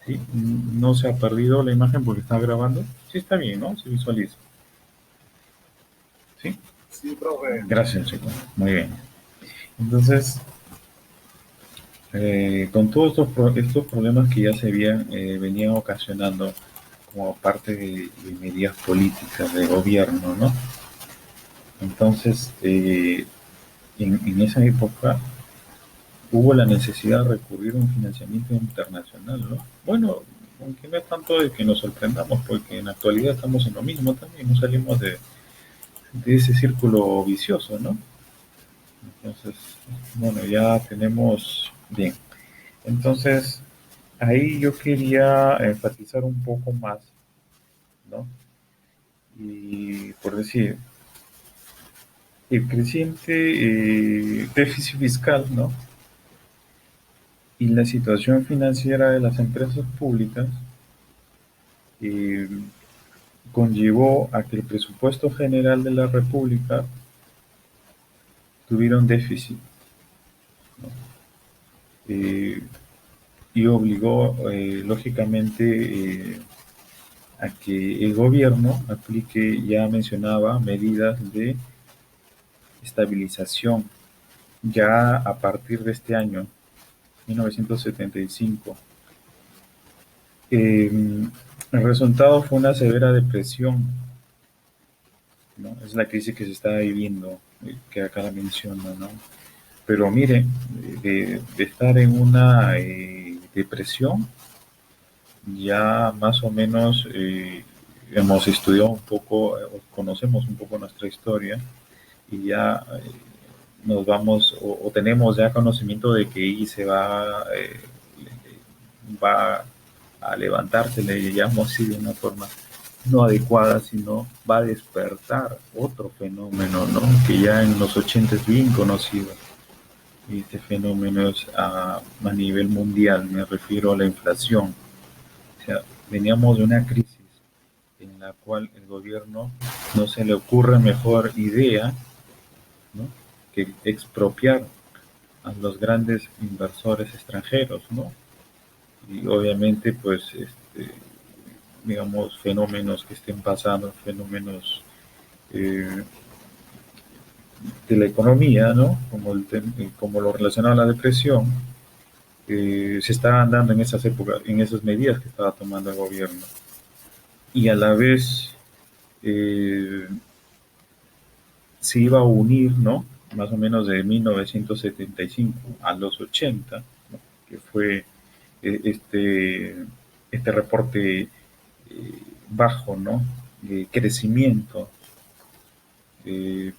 ¿sí? No se ha perdido la imagen porque está grabando. Sí, está bien, ¿no? Se visualiza. ¿Sí? Sí, profe. Gracias, chicos. Muy bien. Entonces, con todos estos problemas que ya se venían ocasionando como parte de medidas políticas de gobierno, ¿no? Entonces, en esa época hubo la necesidad de recurrir a un financiamiento internacional, ¿no? Bueno, aunque no es tanto de que nos sorprendamos, porque en la actualidad estamos en lo mismo también, no salimos de ese círculo vicioso, ¿no? Entonces, bueno, ya tenemos bien. Entonces, ahí yo quería enfatizar un poco más, ¿no? Y por decir, el creciente déficit fiscal, ¿no? Y la situación financiera de las empresas públicas eh, conllevó a que el presupuesto general de la República tuviera un déficit, ¿no? Eh, y obligó, lógicamente, a que el gobierno aplique, ya mencionaba, medidas de estabilización ya a partir de este año, 1975. El resultado fue una severa depresión, ¿no? Es la crisis que se está viviendo, que acá la menciona, ¿no? Pero mire, de estar en una depresión, ya más o menos hemos estudiado un poco, conocemos un poco nuestra historia y ya nos vamos o tenemos ya conocimiento de que ahí se va a levantarse, le llamamos así de una forma no adecuada, sino va a despertar otro fenómeno, ¿no? Que ya en los 80 es bien conocido. Y este fenómeno es a nivel mundial, me refiero a la inflación. O sea, veníamos de una crisis en la cual el gobierno no se le ocurre mejor idea, ¿no? Que expropiar a los grandes inversores extranjeros, ¿no? Y obviamente, pues, digamos, fenómenos que estén pasando, fenómenos eh, de la economía, ¿no? Como lo relacionado a la depresión, se estaban dando en esas épocas, en esas medidas que estaba tomando el gobierno. Y a la vez eh, se iba a unir, ¿no? Más o menos de 1975 a los 80, ¿no? Que fue este reporte bajo, ¿no? De crecimiento eh,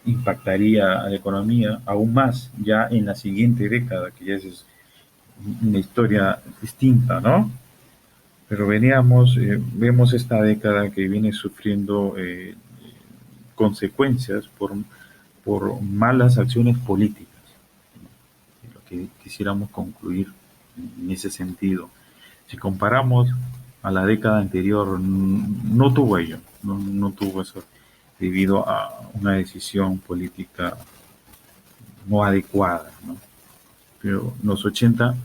impactaría a la economía aún más ya en la siguiente década, que ya es una historia distinta, ¿no? Pero vemos esta década que viene sufriendo consecuencias por malas acciones políticas, ¿no? Lo que quisiéramos concluir en ese sentido. Si comparamos a la década anterior, no tuvo ello, no tuvo eso debido a una decisión política no adecuada, ¿no? Pero en los 80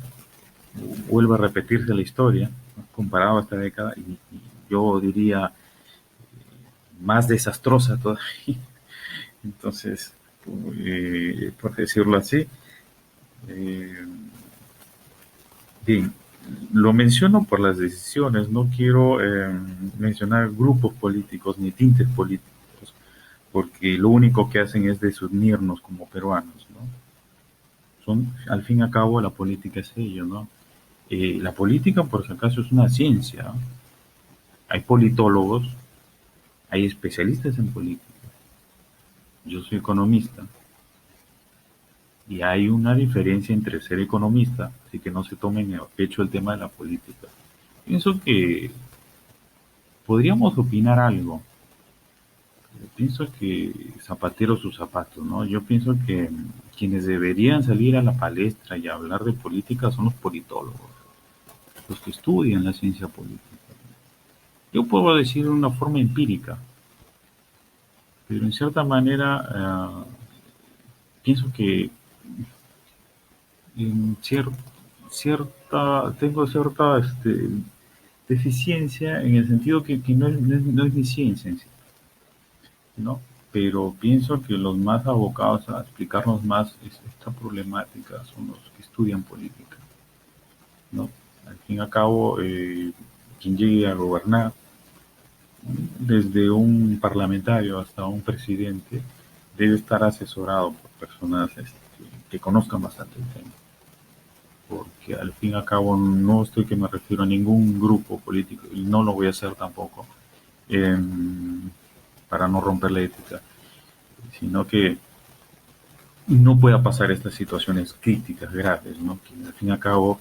vuelve a repetirse la historia, ¿no? Comparado a esta década, y yo diría más desastrosa todavía. Entonces, por decirlo así, eh, bien, lo menciono por las decisiones, no quiero mencionar grupos políticos ni tintes políticos, porque lo único que hacen es desunirnos como peruanos, ¿no? Al fin y al cabo, la política es ello, ¿no? La política, por si acaso, es una ciencia, ¿no? Hay politólogos, hay especialistas en política. Yo soy economista y hay una diferencia entre ser economista, así que no se tomen a pecho el tema de la política. Pienso que podríamos opinar algo. Pienso que zapatero sus zapatos, ¿no? Yo pienso que quienes deberían salir a la palestra y hablar de política son los politólogos, los que estudian la ciencia política. Yo puedo decir de una forma empírica, pero en cierta manera pienso que en tengo cierta deficiencia en el sentido que no es mi ciencia en sí, ¿no? Pero pienso que los más abocados a explicarnos más esta problemática son los que estudian política, ¿no? Al fin y al cabo, quien llegue a gobernar, desde un parlamentario hasta un presidente, debe estar asesorado por personas que conozcan bastante el tema. Porque al fin y al cabo no estoy que me refiero a ningún grupo político y no lo voy a hacer tampoco, eh, para no romper la ética, sino que no pueda pasar estas situaciones críticas, graves, ¿no? Que al fin y al cabo,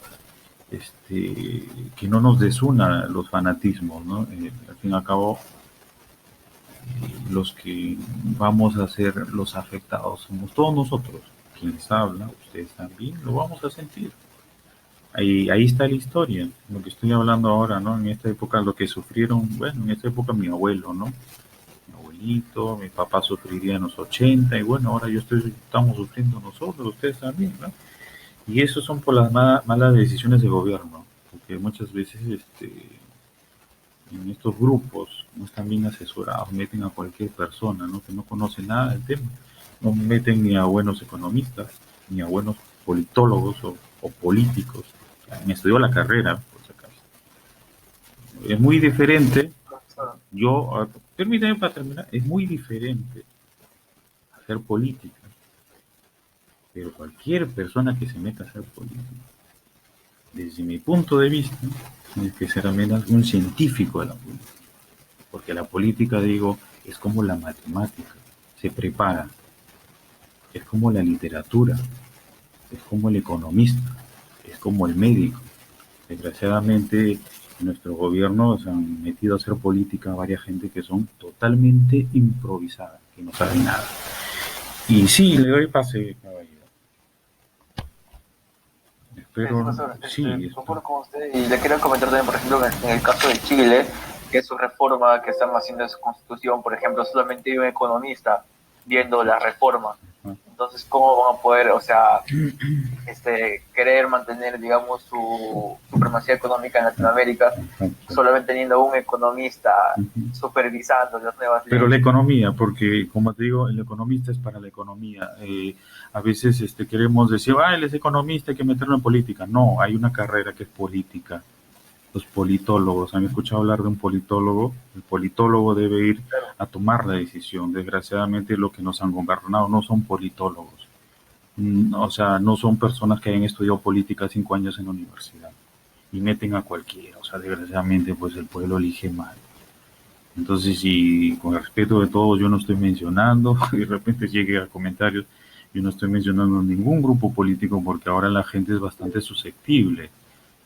que no nos desuna los fanatismos, ¿no? Al fin y al cabo, los que vamos a ser los afectados somos todos nosotros. Quienes hablan, ustedes también lo vamos a sentir. Ahí está la historia, lo que estoy hablando ahora, ¿no? En esta época, lo que sufrieron, bueno, en esta época mi abuelo, ¿no? Mi abuelito, mi papá sufriría en los 80 y bueno, ahora estamos sufriendo nosotros, ustedes también, ¿no? Y eso son por las malas decisiones de gobierno, porque muchas veces en estos grupos no están bien asesorados, meten a cualquier persona, ¿no? Que no conoce nada del tema, no meten ni a buenos economistas, ni a buenos politólogos o políticos. Me estudió la carrera, por si acaso. Es muy diferente, permítame para terminar, es muy diferente hacer política, pero cualquier persona que se meta a hacer política, desde mi punto de vista, tiene que ser al menos un científico de la política, porque la política, digo, es como la matemática, se prepara, es como la literatura, es como el economista, es como el médico. Desgraciadamente, en nuestro gobierno se han metido a hacer política a varias gente que son totalmente improvisadas, que no saben nada. Y sí, le doy pase, caballero. Espero, sí, Concuerdo con usted y le quería comentar también, por ejemplo, en el caso de Chile, que es su reforma que están haciendo de su constitución, por ejemplo, solamente hay un economista viendo la reforma. Entonces, ¿cómo van a poder, o sea, querer mantener, digamos, su supremacía económica en Latinoamérica solamente teniendo un economista supervisando las nuevas pero la leyes? economía, porque como te digo, el economista es para la economía. A veces queremos decir, él es economista, hay que meterlo en política. No, hay una carrera que es política. Los politólogos, ¿han escuchado hablar de un politólogo? El politólogo debe ir a tomar la decisión. Desgraciadamente, lo que nos han gobernado no son politólogos. O sea, no son personas que hayan estudiado política 5 años en la universidad y meten a cualquiera. O sea, desgraciadamente, pues el pueblo elige mal. Entonces, si con el respeto de todos yo no estoy mencionando, de repente llegue a comentarios, yo no estoy mencionando ningún grupo político porque ahora la gente es bastante susceptible.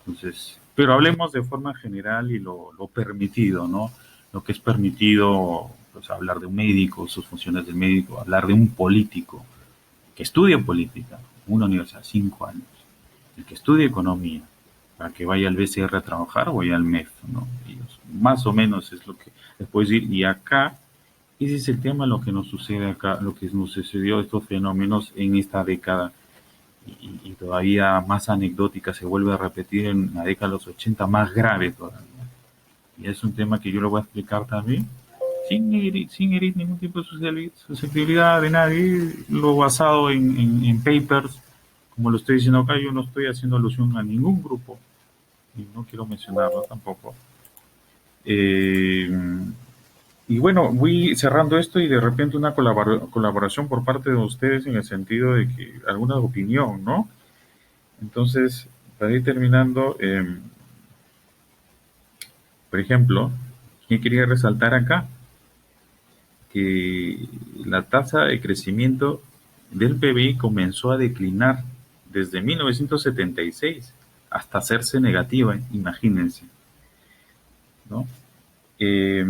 Entonces, pero hablemos de forma general y lo permitido, ¿no? Lo que es permitido, pues hablar de un médico, sus funciones del médico, hablar de un político que estudia política, una universidad, 5 años, el que estudia economía, para que vaya al BCR a trabajar o vaya al MEF, ¿no? Ellos, más o menos es lo que les puedo decir. Y acá, ese es el tema, lo que nos sucede acá, lo que nos sucedió, estos fenómenos en esta década, y todavía más anecdótica se vuelve a repetir en la década de los 80, más grave todavía. Y es un tema que yo lo voy a explicar también, sin herir ningún tipo de susceptibilidad de nadie, lo basado en papers, como lo estoy diciendo acá, yo no estoy haciendo alusión a ningún grupo, y no quiero mencionarlo tampoco. Eh, y bueno, voy cerrando esto y de repente una colaboración por parte de ustedes en el sentido de que alguna opinión, ¿no? Entonces, para ir terminando, por ejemplo, yo quería resaltar acá que la tasa de crecimiento del PBI comenzó a declinar desde 1976 hasta hacerse negativa, imagínense, ¿no? Eh,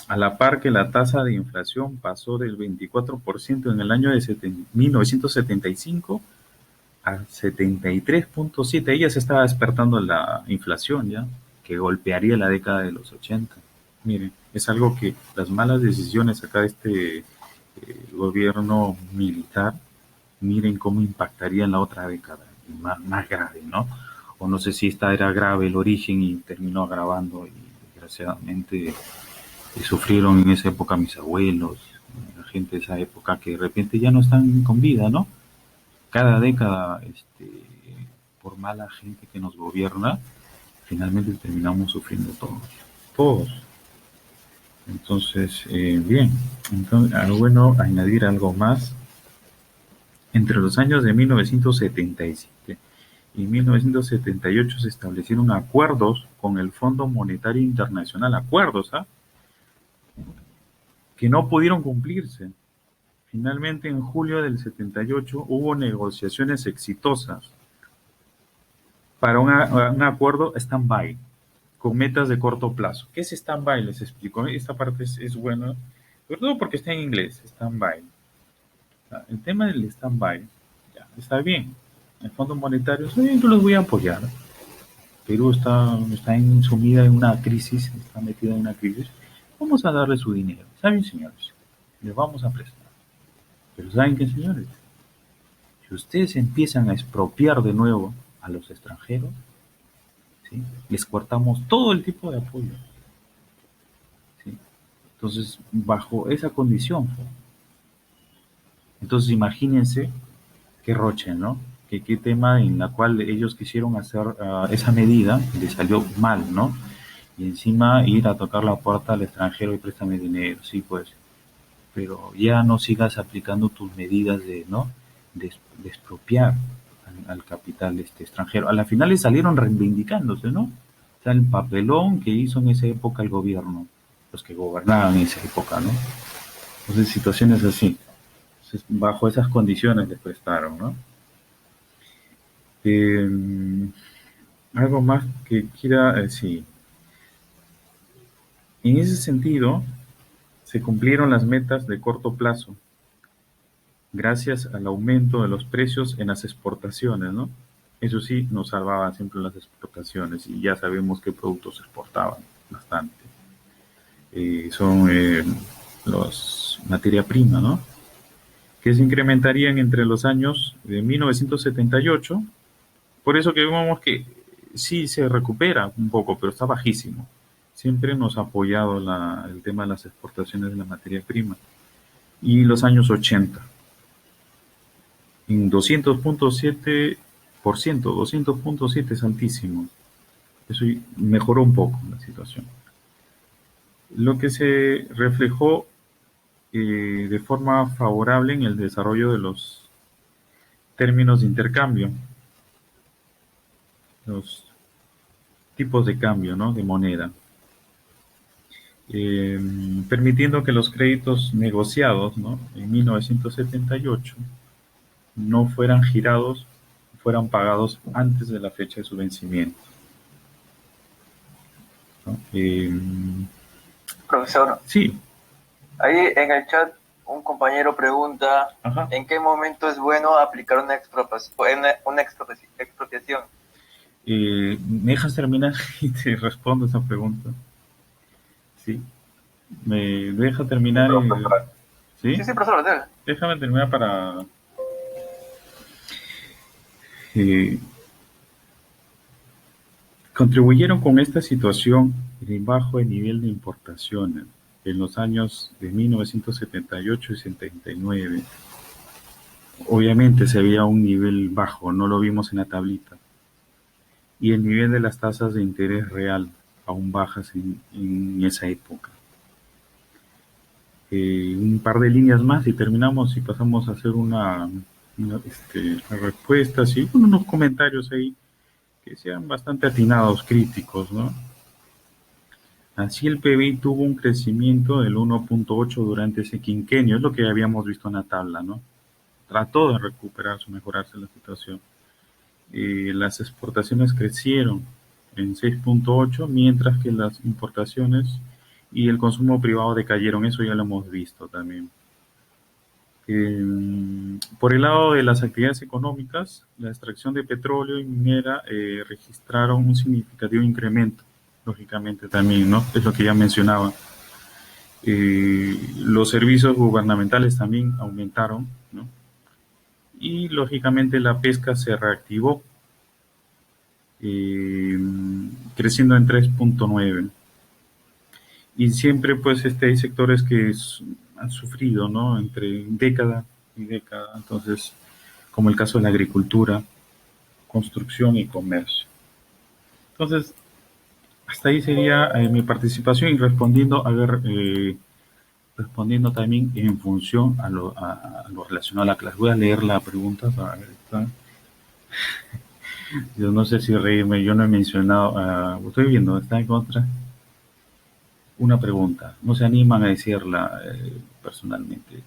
a la par que la tasa de inflación pasó del 24% en el año de 1975 a 73.7. Ella se estaba despertando la inflación ya, que golpearía la década de los 80. Miren, es algo que las malas decisiones acá de gobierno militar, miren cómo impactaría en la otra década, más grave, ¿no? o no sé si esta era grave el origen y terminó agravando y desgraciadamente sufrieron en esa época mis abuelos, la gente de esa época que de repente ya no están con vida, ¿no? Cada década, por mala gente que nos gobierna, finalmente terminamos sufriendo todos, todos. Entonces, bien, entonces, bueno añadir algo más. Entre los años de 1977 y 1978 se establecieron acuerdos con el Fondo Monetario Internacional, acuerdos, ¿ah? Que no pudieron cumplirse. Finalmente, en julio del 78 hubo negociaciones exitosas para un acuerdo stand-by, con metas de corto plazo. ¿Qué es stand-by? Les explico. Esta parte es buena, sobre todo porque está en inglés, stand-by. El tema del stand-by, ya, está bien. El Fondo Monetario, sí, yo los voy a apoyar. Perú está sumida en una crisis, está metida en una crisis. Vamos a darle su dinero. ¿Saben, señores? Les vamos a prestar. Pero ¿saben qué, señores? Si ustedes empiezan a expropiar de nuevo a los extranjeros, ¿sí? Les cortamos todo el tipo de apoyo. ¿Sí? Entonces, bajo esa condición, entonces imagínense qué roche, ¿no? Qué tema en la cual ellos quisieron hacer esa medida, les salió mal, ¿no? Y encima ir a tocar la puerta al extranjero y préstame dinero, sí, pues, pero ya no sigas aplicando tus medidas de, ¿no? De expropiar al capital extranjero. A la final le salieron reivindicándose, ¿no? O sea, el papelón que hizo en esa época el gobierno, los que gobernaban en esa época, ¿no? Entonces, situaciones así. Entonces, bajo esas condiciones le prestaron, ¿no? Eh, algo más que quiera decir. En ese sentido, se cumplieron las metas de corto plazo, gracias al aumento de los precios en las exportaciones, ¿no? Eso sí, nos salvaban siempre las exportaciones y ya sabemos qué productos exportaban bastante. Son los materia prima, ¿no? Que se incrementarían entre los años de 1978. Por eso que vemos que sí se recupera un poco, pero está bajísimo. Siempre nos ha apoyado el tema de las exportaciones de la materia prima. Y los años 80, en 200.7%, 200.7 es altísimo. Eso mejoró un poco la situación. Lo que se reflejó de forma favorable en el desarrollo de los términos de intercambio, los tipos de cambio, ¿no? De moneda, permitiendo que los créditos negociados, ¿no? En 1978 no fueran girados, fueran pagados antes de la fecha de su vencimiento, ¿no? Profesor, Sí. ahí en el chat un compañero pregunta, Ajá. ¿en qué momento es bueno aplicar una expropiación? ¿Me dejas terminar y te respondo esa pregunta? Sí. ¿Me deja terminar? ¿Sí? Sí, sí, profesor, dale. Déjame terminar para... eh, contribuyeron con esta situación el bajo nivel de importaciones en los años de 1978 y 79. Obviamente se veía un nivel bajo, no lo vimos en la tablita. Y el nivel de las tasas de interés real, aún bajas en esa época. Un par de líneas más y terminamos y pasamos a hacer una respuesta, ¿sí? Con unos comentarios ahí que sean bastante atinados, críticos, ¿no? Así el PBI tuvo un crecimiento del 1.8 durante ese quinquenio, es lo que habíamos visto en la tabla, ¿no? Trató de recuperarse, mejorarse la situación. Las exportaciones crecieron en 6.8, mientras que las importaciones y el consumo privado decayeron, eso ya lo hemos visto también. Por el lado de las actividades económicas, la extracción de petróleo y minera registraron un significativo incremento, lógicamente también, ¿no? Es lo que ya mencionaba. Los servicios gubernamentales también aumentaron, ¿no? Y lógicamente la pesca se reactivó. eh, creciendo en 3,9. Y siempre pues hay sectores que han sufrido, ¿no? Entre década y década. Entonces, como el caso de la agricultura, construcción y comercio. Entonces, hasta ahí sería mi participación y respondiendo, a ver, respondiendo también en función a lo relacionado a la clase. Voy a leer la pregunta para ver. Yo no sé si reírme, yo no he mencionado, estoy viendo, está en contra. Una pregunta, no se animan a decirla personalmente.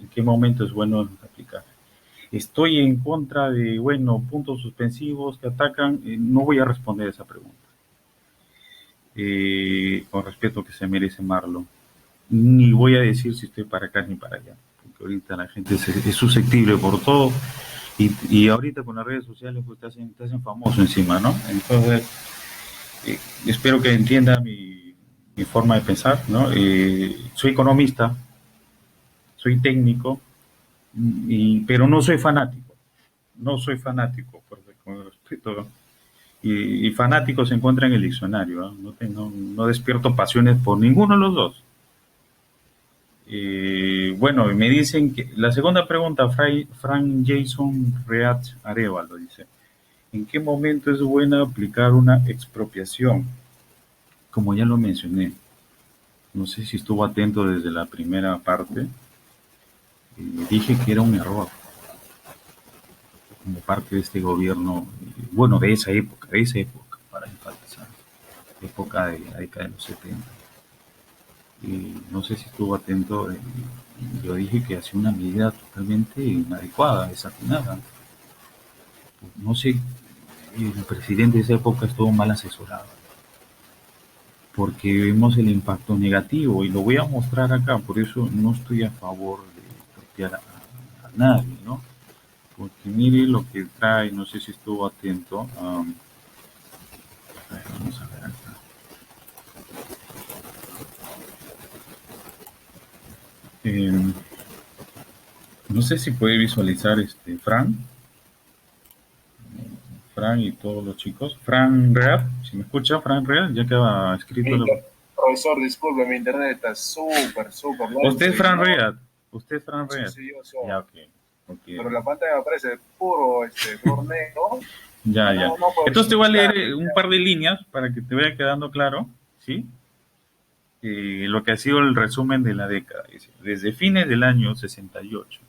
¿En qué momento es bueno aplicar? Estoy en contra de, bueno, puntos suspensivos que atacan. No voy a responder esa pregunta. Con respeto que se merece Marlon. Ni voy a decir si estoy para acá ni para allá. Porque ahorita la gente es susceptible por todo. Y ahorita con las redes sociales pues te hacen famoso encima, ¿no? Entonces, espero que entienda mi forma de pensar, ¿no? Soy economista, soy técnico, pero no soy fanático. No soy fanático, con respeto. Y fanático se encuentra en el diccionario. No despierto pasiones por ninguno de los dos. Bueno, me dicen que la segunda pregunta, Frank Jason Reat Arevalo dice: ¿en qué momento es bueno aplicar una expropiación? Como ya lo mencioné, no sé si estuvo atento desde la primera parte, dije que era un error como parte de este gobierno, bueno, de esa época, para enfatizar, época de la década de los 70. No sé si estuvo atento, yo dije que hacía una medida totalmente inadecuada, desatinada. No sé, el presidente de esa época estuvo mal asesorado, porque vemos el impacto negativo y lo voy a mostrar acá, por eso no estoy a favor de expropiar a nadie, ¿no? Porque mire lo que trae, no sé si estuvo atento. Vamos a ver acá. Eh, no sé si puede visualizar Fran y todos los chicos. Fran Real, si me escucha, Fran Real, ya queda escrito. Profesor, disculpe, mi internet está súper lento. ¿Usted es Fran Real? ¿Usted es Fran Real? Sí, yo soy. Ya, okay. Pero la pantalla me aparece puro negro. Ya. Entonces te voy a leer un par de líneas para que te vaya quedando claro, ¿sí? Lo que ha sido el resumen de la década. Desde fines del año 68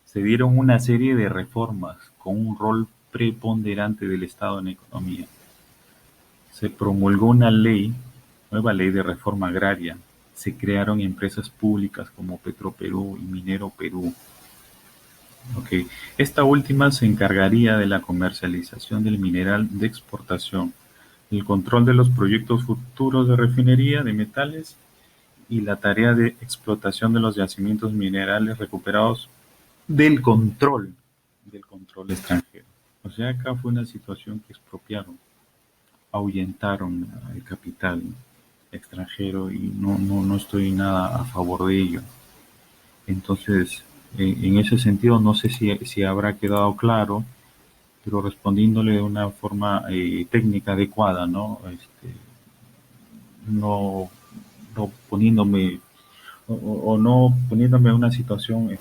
se dieron una serie de reformas con un rol preponderante del Estado en la economía. Se promulgó una nueva ley de reforma agraria. Se crearon empresas públicas como Petroperú y Minero Perú. Okay. Esta última se encargaría de la comercialización del mineral de exportación, el control de los proyectos futuros de refinería de metales y la tarea de explotación de los yacimientos minerales recuperados del control extranjero. O sea, acá fue una situación que expropiaron, ahuyentaron el capital extranjero y no estoy nada a favor de ello. Entonces, en ese sentido, no sé si habrá quedado claro, pero respondiéndole de una forma técnica adecuada, ¿no? No, no poniéndome o no poniéndome en una situación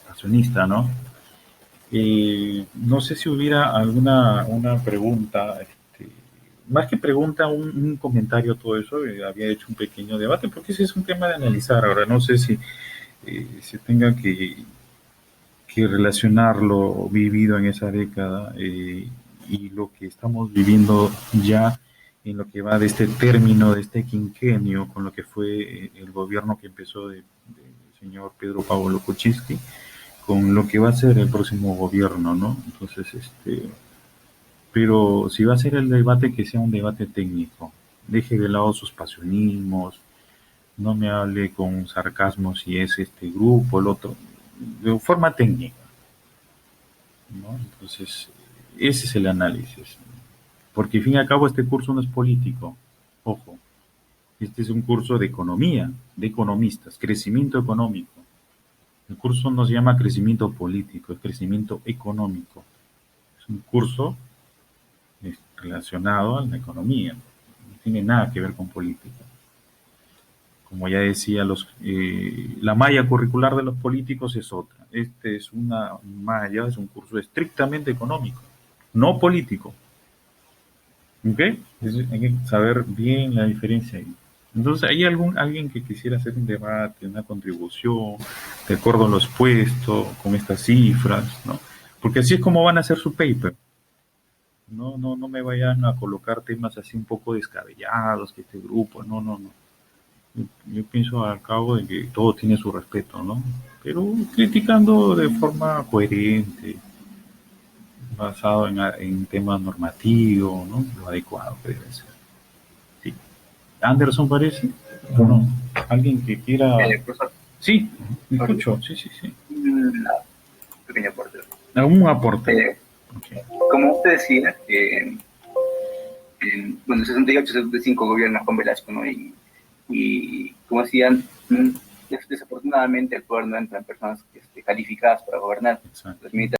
accionista, ¿no? No sé si hubiera alguna una pregunta, más que pregunta, un comentario, todo eso. Había hecho un pequeño debate, porque ese es un tema de analizar. Ahora, no sé si se tenga que relacionar lo vivido en esa década y lo que estamos viviendo ya en lo que va de este término, de este quinquenio, con lo que fue el gobierno que empezó del señor Pedro Pablo Kuczynski, con lo que va a ser el próximo gobierno, ¿no? Entonces, pero si va a ser el debate, que sea un debate técnico. Deje de lado sus pasionismos, no me hable con sarcasmo si es este grupo, el otro, de forma técnica, ¿no? Entonces, ese es el análisis. Porque, al fin y al cabo, este curso no es político. Ojo, este es un curso de economía, de economistas, crecimiento económico. El curso no se llama crecimiento político, es crecimiento económico. Es un curso relacionado a la economía, no tiene nada que ver con política. Como ya decía, la malla curricular de los políticos es otra. Este es una malla, es un curso estrictamente económico, no político. ¿Ok? Hay que saber bien la diferencia ahí. Entonces, ¿hay alguien que quisiera hacer un debate, una contribución, de acuerdo a los puestos, con estas cifras, ¿no? Porque así es como van a hacer su paper. No, no, no me vayan a colocar temas así un poco descabellados, que este grupo, no, no, no. Yo pienso al cabo de que todo tiene su respeto, ¿no? Pero criticando de forma coherente, basado en temas normativos, ¿no? Lo adecuado que debe ser. Sí. Anderson parece, ¿o no? Alguien que quiera. Profesor, Sí, me escucho, sí, sí, sí. un pequeño aporte. ¿Algún aporte? Eh, Okay. Como usted decía, bueno, 68, 75 gobiernos con Velasco, ¿no? Y como decían, desafortunadamente el poder no entra en personas calificadas para gobernar. Exacto. Los militares